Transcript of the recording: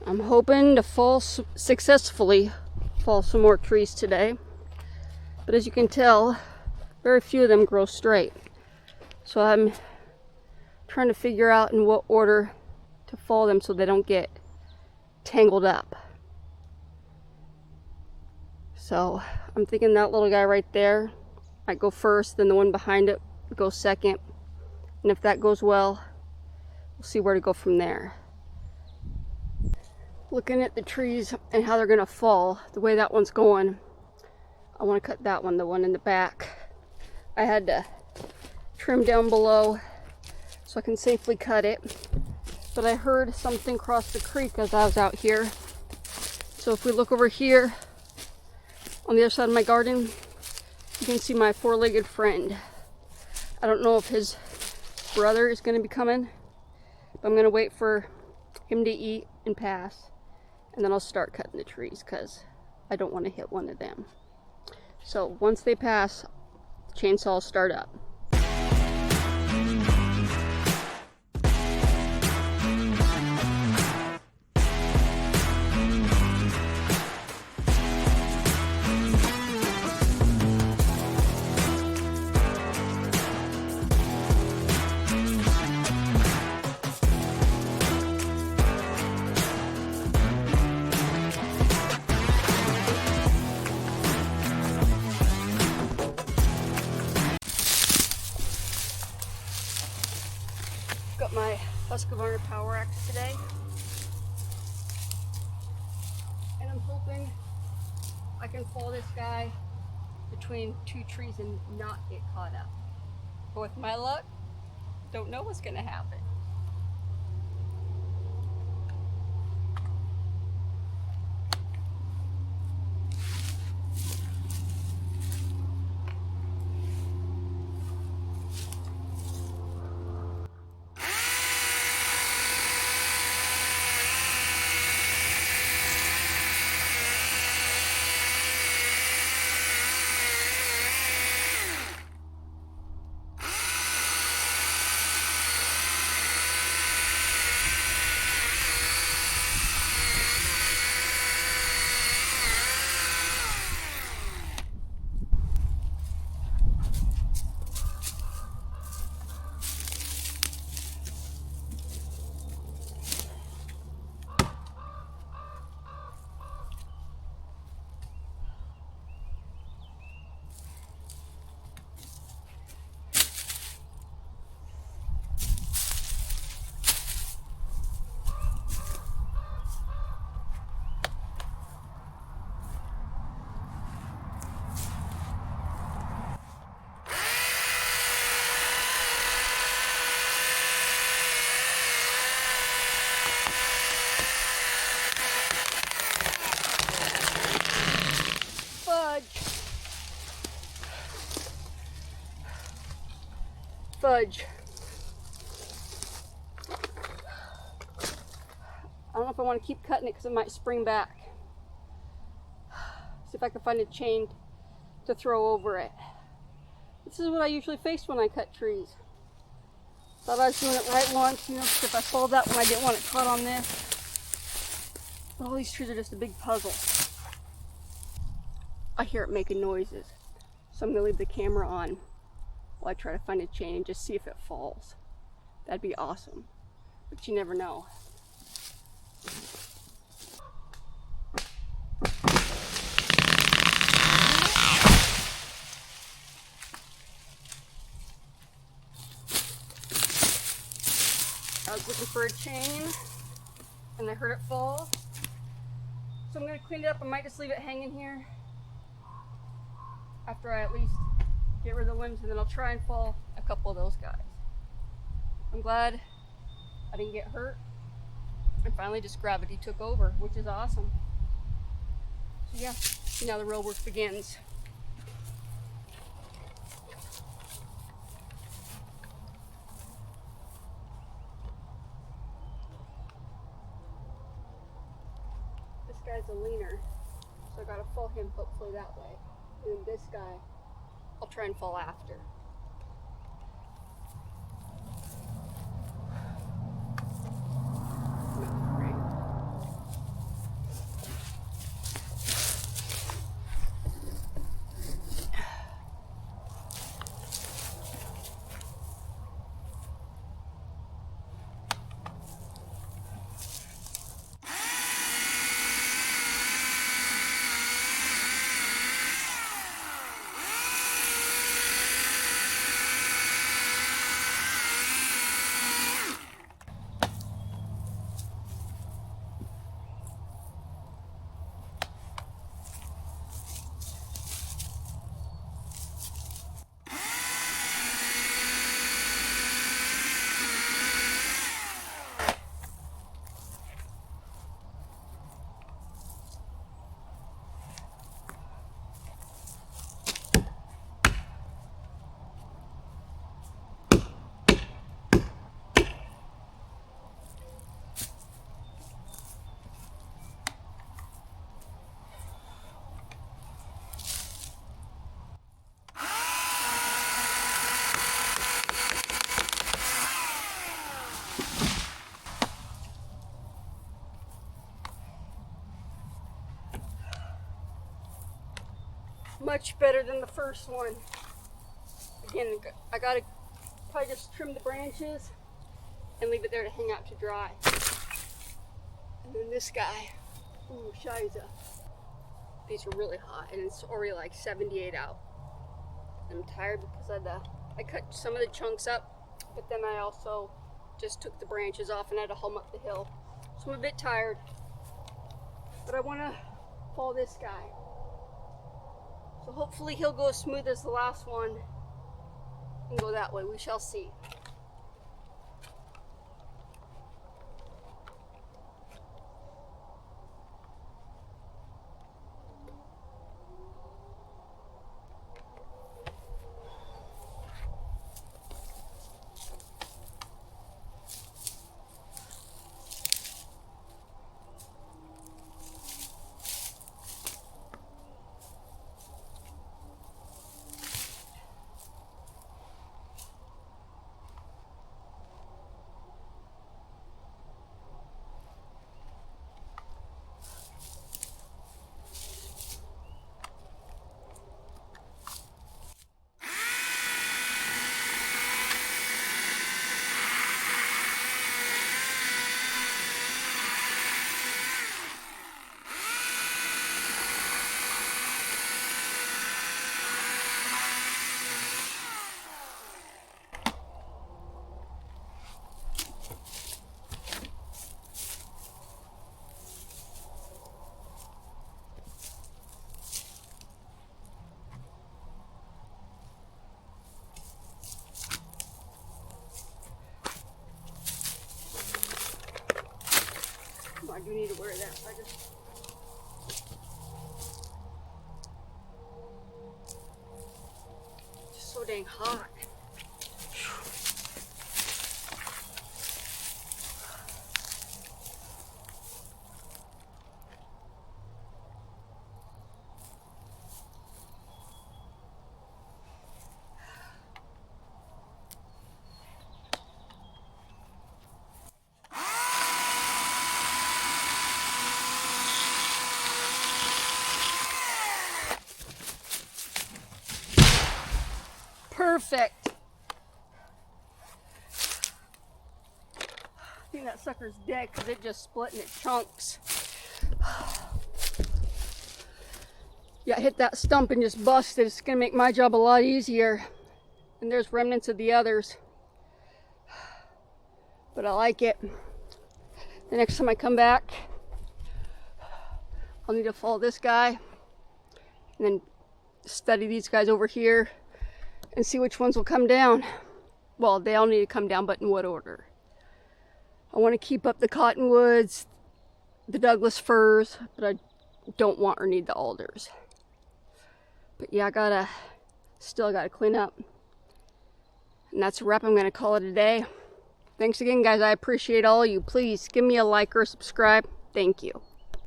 I'm hoping to successfully fall some more trees today. But as you can tell, very few of them grow straight. So I'm trying to figure out in what order to fall them so they don't get tangled up. So I'm thinking that little guy right there might go first, then the one behind it goes second. And if that goes well, we'll see where to go from there. Looking at the trees and how they're gonna fall, the way that one's going, I want to cut that one, the one in the back. I had to trim down below so I can safely cut it. But I heard something cross the creek as I was out here. So if we look over here on the other side of my garden, you can see my four-legged friend. I don't know if his brother is going to be coming, but I'm going to wait for him to eat and pass, and then I'll start cutting the trees because I don't want to hit one of them. So once they pass, the chainsaw will start up. Got my Husqvarna power axe today, and I'm hoping I can fall this guy between two trees and not get caught up. But with my luck, don't know what's gonna happen. Fudge. I don't know if I want to keep cutting it because it might spring back. See if I can find a chain to throw over it. This is what I usually face when I cut trees. Thought I was doing it right once, so if I followed that one, I didn't want it caught on this. But all these trees are just a big puzzle. I hear it making noises, so I'm going to leave the camera on while I try to find a chain and just see if it falls. That'd be awesome, but you never know. I was looking for a chain and I heard it fall, so I'm going to clean it up. I might just leave it hanging here after I at least get rid of the limbs, and then I'll try and fall a couple of those guys. I'm glad I didn't get hurt, and finally just gravity took over, which is awesome. So yeah, now the real work begins. This guy's a leaner, so I gotta fall him hopefully that way. And then this guy, I'll try and fall after. much better than the first one. Again, I gotta probably just trim the branches and leave it there to hang out to dry. And then this guy, ooh, shiza. These are really hot, and it's already like 78 out. I'm tired because I cut some of the chunks up, but then I also just took the branches off and had to haul them up the hill. So I'm a bit tired, but I want to fall this guy. So hopefully he'll go as smooth as the last one and go that way. We shall see. I do need to wear that. It's just so dang hot. Perfect. I think that sucker's dead because it just split into chunks. Yeah, hit that stump and just busted. It's gonna make my job a lot easier. And there's remnants of the others. But I like it. The next time I come back, I'll need to follow this guy and then study these guys over here and see which ones will come down. Well, they all need to come down, but in what order? I want to keep up the cottonwoods, the Douglas firs, but I don't want or need the alders. But yeah, still gotta clean up. And that's a wrap. I'm gonna call it a day. Thanks again, guys. I appreciate all of you. Please give me a like or subscribe. Thank you.